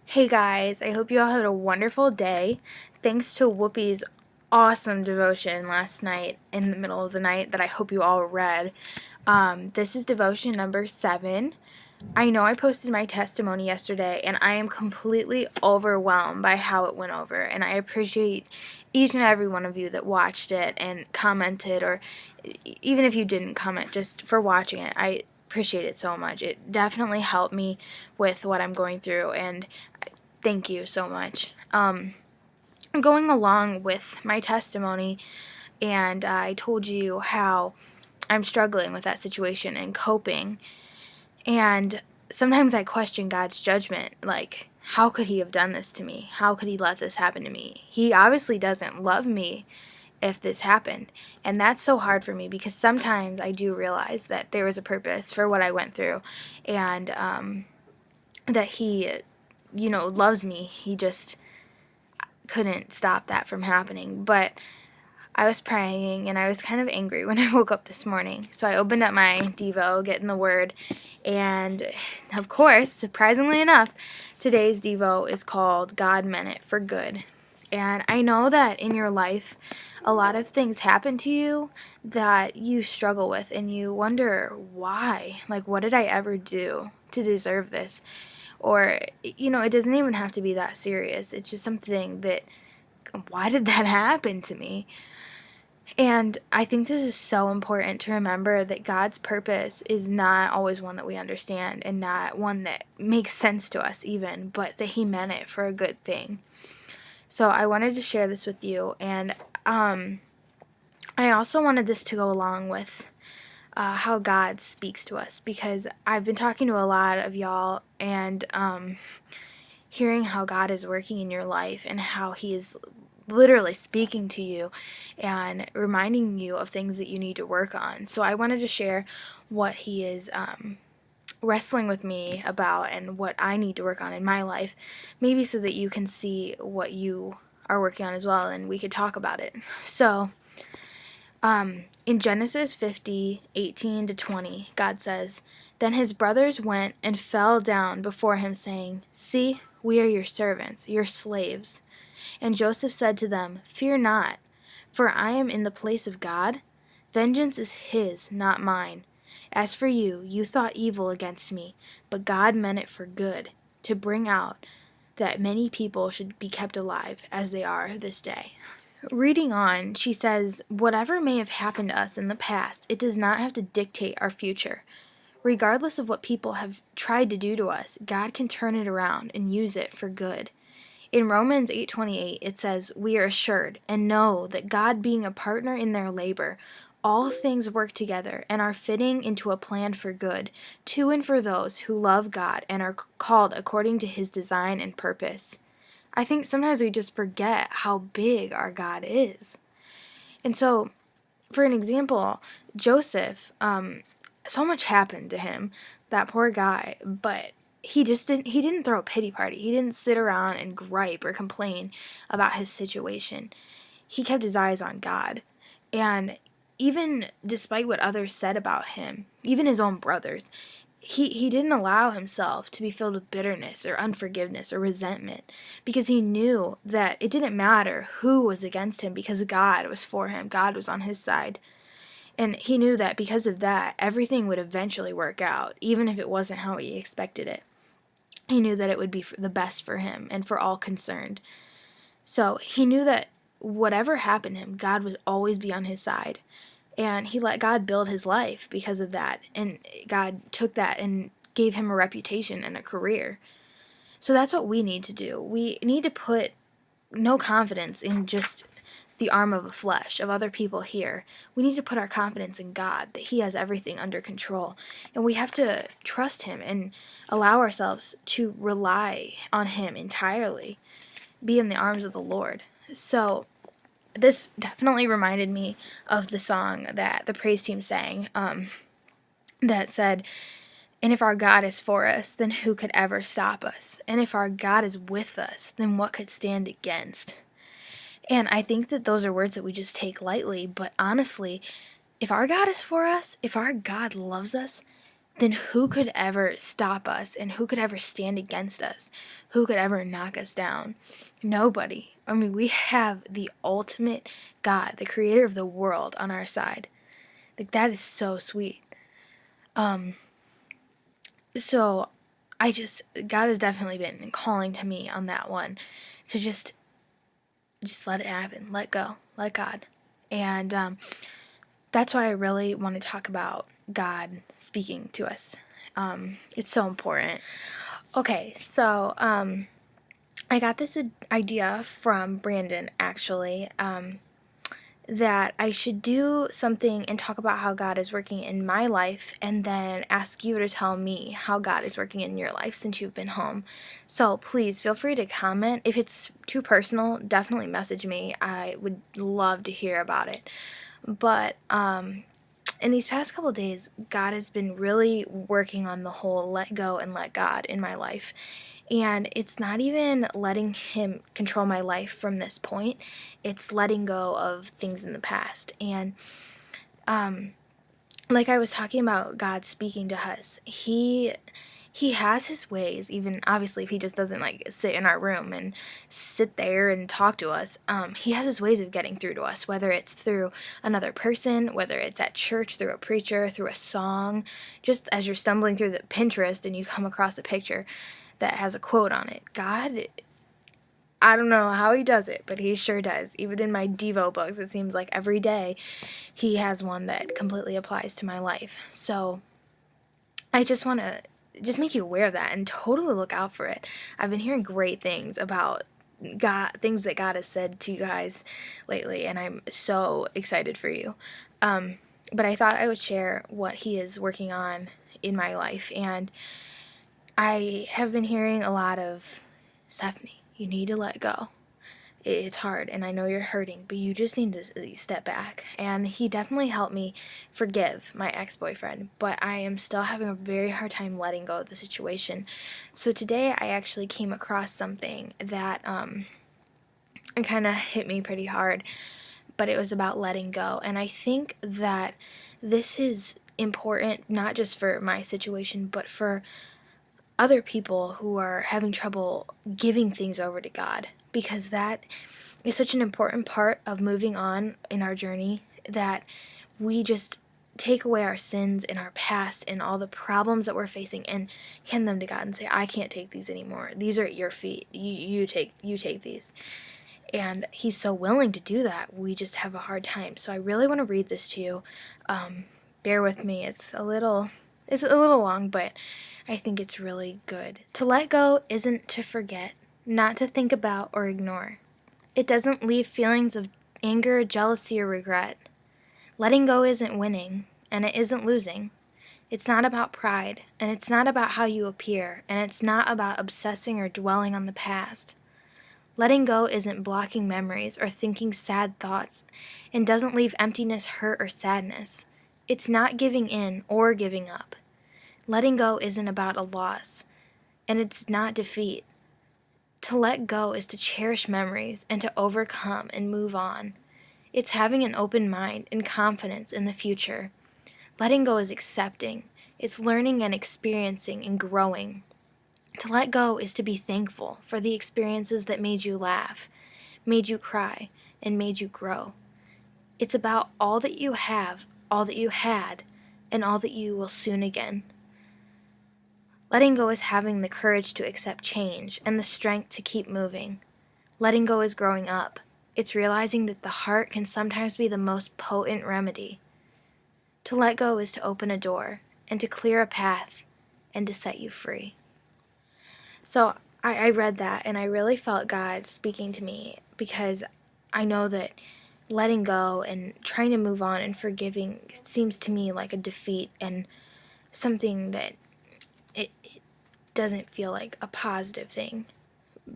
Hey guys, I hope you all had a wonderful day. Thanks to Whoopi's awesome devotion last night in the middle of the night that I hope you all read. This is devotion number 7. I know I posted my testimony yesterday and I am completely overwhelmed by how it went over, and I appreciate each and every one of you that watched it and commented, or even if you didn't comment, just for watching it. I appreciate it so much. It definitely helped me with what I'm going through, and thank you so much. Going along with my testimony, and I told you how I'm struggling with that situation and coping, and sometimes I question God's judgment, like, how could he have done this to me? How could he let this happen to me? He obviously doesn't love me if this happened. And that's so hard for me because sometimes I do realize that there was a purpose for what I went through, and that he, loves me. He just couldn't stop that from happening. But I was praying and I was kind of angry when I woke up this morning. So I opened up my Devo, getting the word, and of course, surprisingly enough, today's Devo is called God Meant It for Good. And I know that in your life, a lot of things happen to you that you struggle with and you wonder why. Like, what did I ever do to deserve this? Or, it doesn't even have to be that serious. It's just something that, why did that happen to me? And I think this is so important to remember that God's purpose is not always one that we understand and not one that makes sense to us even, but that he meant it for a good thing. So I wanted to share this with you, and I also wanted this to go along with how God speaks to us, because I've been talking to a lot of y'all and hearing how God is working in your life and how he is literally speaking to you and reminding you of things that you need to work on. So I wanted to share what he is wrestling with me about and what I need to work on in my life, maybe so that you can see what you are working on as well and we could talk about it. So in Genesis 50:18-20, God says, "Then his brothers went and fell down before him, saying, 'See, we are your servants, your slaves.' And Joseph said to them, 'Fear not, for I am in the place of God. Vengeance is his, not mine. As for you, you thought evil against me, but God meant it for good, to bring out that many people should be kept alive, as they are this day.'" Reading on, she says, "Whatever may have happened to us in the past, it does not have to dictate our future. Regardless of what people have tried to do to us, God can turn it around and use it for good." In Romans 8:28, it says, "We are assured and know that God being a partner in their labor, all things work together and are fitting into a plan for good, to and for those who love God and are called according to his design and purpose." I think sometimes we just forget how big our God is. And so, for an example, Joseph, so much happened to him, that poor guy, but he didn't throw a pity party. He didn't sit around and gripe or complain about his situation. He kept his eyes on God. And even despite what others said about him, even his own brothers, he didn't allow himself to be filled with bitterness or unforgiveness or resentment, because he knew that it didn't matter who was against him because God was for him. God was on his side. And he knew that because of that, everything would eventually work out, even if it wasn't how he expected it. He knew that it would be the best for him and for all concerned. So he knew that whatever happened to him, God would always be on his side. And he let God build his life because of that. And God took that and gave him a reputation and a career. So that's what we need to do. We need to put no confidence in just the arm of a flesh of other people here. We need to put our confidence in God, that he has everything under control. And we have to trust him and allow ourselves to rely on him entirely, be in the arms of the Lord. So this definitely reminded me of the song that the praise team sang, that said, "And if our God is for us, then who could ever stop us? And if our God is with us, then what could stand against?" And I think that those are words that we just take lightly, but honestly, if our God is for us, if our God loves us, then who could ever stop us, and who could ever stand against us? Who could ever knock us down? Nobody. I mean, we have the ultimate God, the creator of the world, on our side. Like, that is so sweet. So God has definitely been calling to me on that one to just let it happen, let go, let God. And that's why I really want to talk about God speaking to us. It's so important. Okay, so I got this idea from Brandon, actually, that I should do something and talk about how God is working in my life, and then ask you to tell me how God is working in your life since you've been home. So please feel free to comment. If it's too personal, definitely message me. I would love to hear about it. But in these past couple of days, God has been really working on the whole let go and let God in my life. And it's not even letting Him control my life from this point. It's letting go of things in the past. And like I was talking about God speaking to us, he has his ways, even obviously if he just doesn't like sit in our room and sit there and talk to us. He has his ways of getting through to us, whether it's through another person, whether it's at church, through a preacher, through a song, just as you're stumbling through the Pinterest and you come across a picture that has a quote on it. God, I don't know how he does it, but he sure does. Even in my Devo books, it seems like every day he has one that completely applies to my life. So I just want to just make you aware of that and totally look out for it. I've been hearing great things about God, things that God has said to you guys lately, and I'm so excited for you. But I thought I would share what he is working on in my life, and I have been hearing a lot of, Stephanie, you need to let go. It's hard, and I know you're hurting, but you just need to step back. And he definitely helped me forgive my ex-boyfriend, but I am still having a very hard time letting go of the situation. So today I actually came across something that it kind of hit me pretty hard, but it was about letting go. And I think that this is important not just for my situation, but for other people who are having trouble giving things over to God, because that is such an important part of moving on in our journey, that we just take away our sins and our past and all the problems that we're facing and hand them to God and say, I can't take these anymore. These are at your feet. You take these. And he's so willing to do that. We just have a hard time. So I really want to read this to you. Bear with me. It's a little long, but I think it's really good. To let go isn't to forget, not to think about or ignore. It doesn't leave feelings of anger, jealousy, or regret. Letting go isn't winning, and it isn't losing. It's not about pride, and it's not about how you appear, and it's not about obsessing or dwelling on the past. Letting go isn't blocking memories or thinking sad thoughts, and doesn't leave emptiness, hurt, or sadness. It's not giving in or giving up. Letting go isn't about a loss, and it's not defeat. To let go is to cherish memories and to overcome and move on. It's having an open mind and confidence in the future. Letting go is accepting. It's learning and experiencing and growing. To let go is to be thankful for the experiences that made you laugh, made you cry, and made you grow. It's about all that you have, all that you had, and all that you will soon again. Letting go is having the courage to accept change and the strength to keep moving. Letting go is growing up. It's realizing that the heart can sometimes be the most potent remedy. To let go is to open a door and to clear a path and to set you free. So I read that and I really felt God speaking to me, because I know that letting go and trying to move on and forgiving seems to me like a defeat and something that it doesn't feel like a positive thing.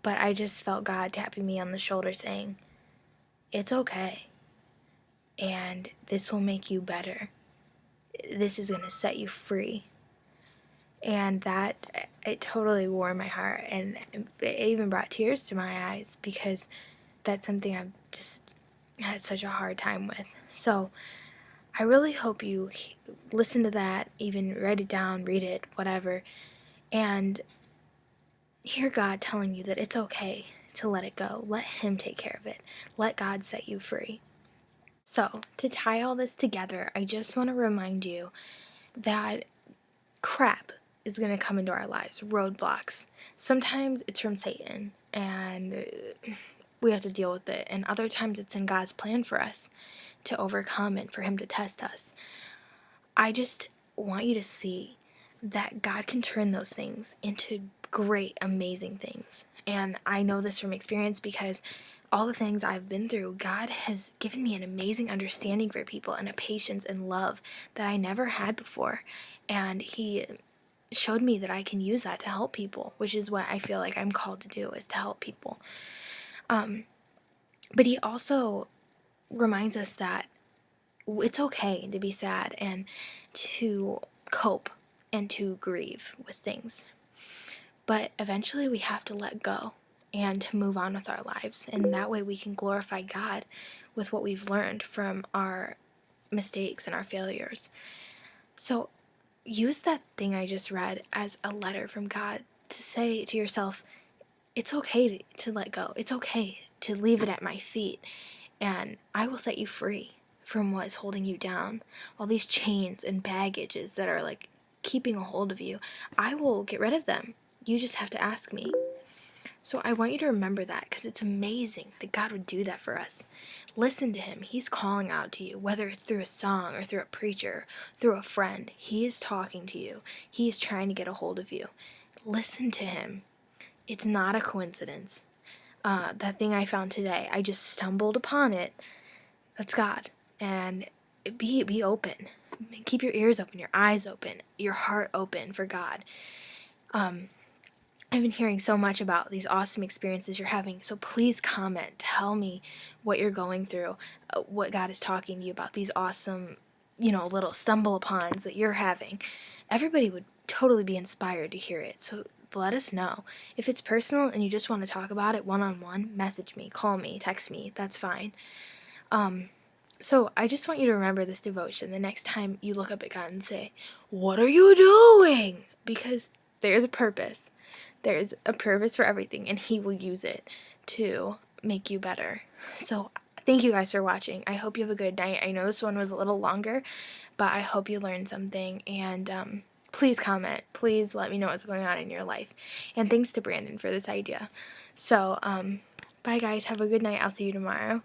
But I just felt God tapping me on the shoulder saying, it's okay, and this will make you better. This is going to set you free. And that, it totally warmed my heart, and it even brought tears to my eyes, because that's something I've just had such a hard time with. So I really hope you listen to that, even write it down, read it, whatever, and hear God telling you that it's okay to let it go. Let Him take care of it. Let God set you free. So, to tie all this together, I just want to remind you that crap is going to come into our lives, roadblocks. Sometimes it's from Satan, and we have to deal with it, and other times it's in God's plan for us to overcome and for Him to test us. I just want you to see that God can turn those things into great, amazing things. And I know this from experience because all the things I've been through, God has given me an amazing understanding for people and a patience and love that I never had before. And He showed me that I can use that to help people, which is what I feel like I'm called to do, is to help people. But He also reminds us that it's okay to be sad and to cope and to grieve with things. But eventually we have to let go and to move on with our lives. And that way we can glorify God with what we've learned from our mistakes and our failures. So use that thing I just read as a letter from God to say to yourself, it's okay to let go. It's okay to leave it at my feet, and I will set you free from what is holding you down. All these chains and baggages that are like keeping a hold of you, I will get rid of them. You just have to ask me. So I want you to remember that, because it's amazing that God would do that for us. Listen to Him. He's calling out to you, whether it's through a song or through a preacher, through a friend. He is talking to you. He is trying to get a hold of you. Listen to Him. It's not a coincidence. That thing I found today, I just stumbled upon it. That's God. And be open. Keep your ears open, your eyes open, your heart open for God. I've been hearing so much about these awesome experiences you're having, so please comment. Tell me what you're going through, what God is talking to you about, these awesome, little stumble-upons that you're having. Everybody would totally be inspired to hear it, so let us know. If it's personal and you just want to talk about it one-on-one, message me, call me, text me, that's fine. So I just want you to remember this devotion the next time you look up at God and say, "What are you doing?" Because there's a purpose. There's a purpose for everything, and He will use it to make you better. So thank you guys for watching. I hope you have a good night. I know this one was a little longer, but I hope you learned something, and please comment. Please let me know what's going on in your life. And thanks to Brandon for this idea. So, bye guys. Have a good night. I'll see you tomorrow.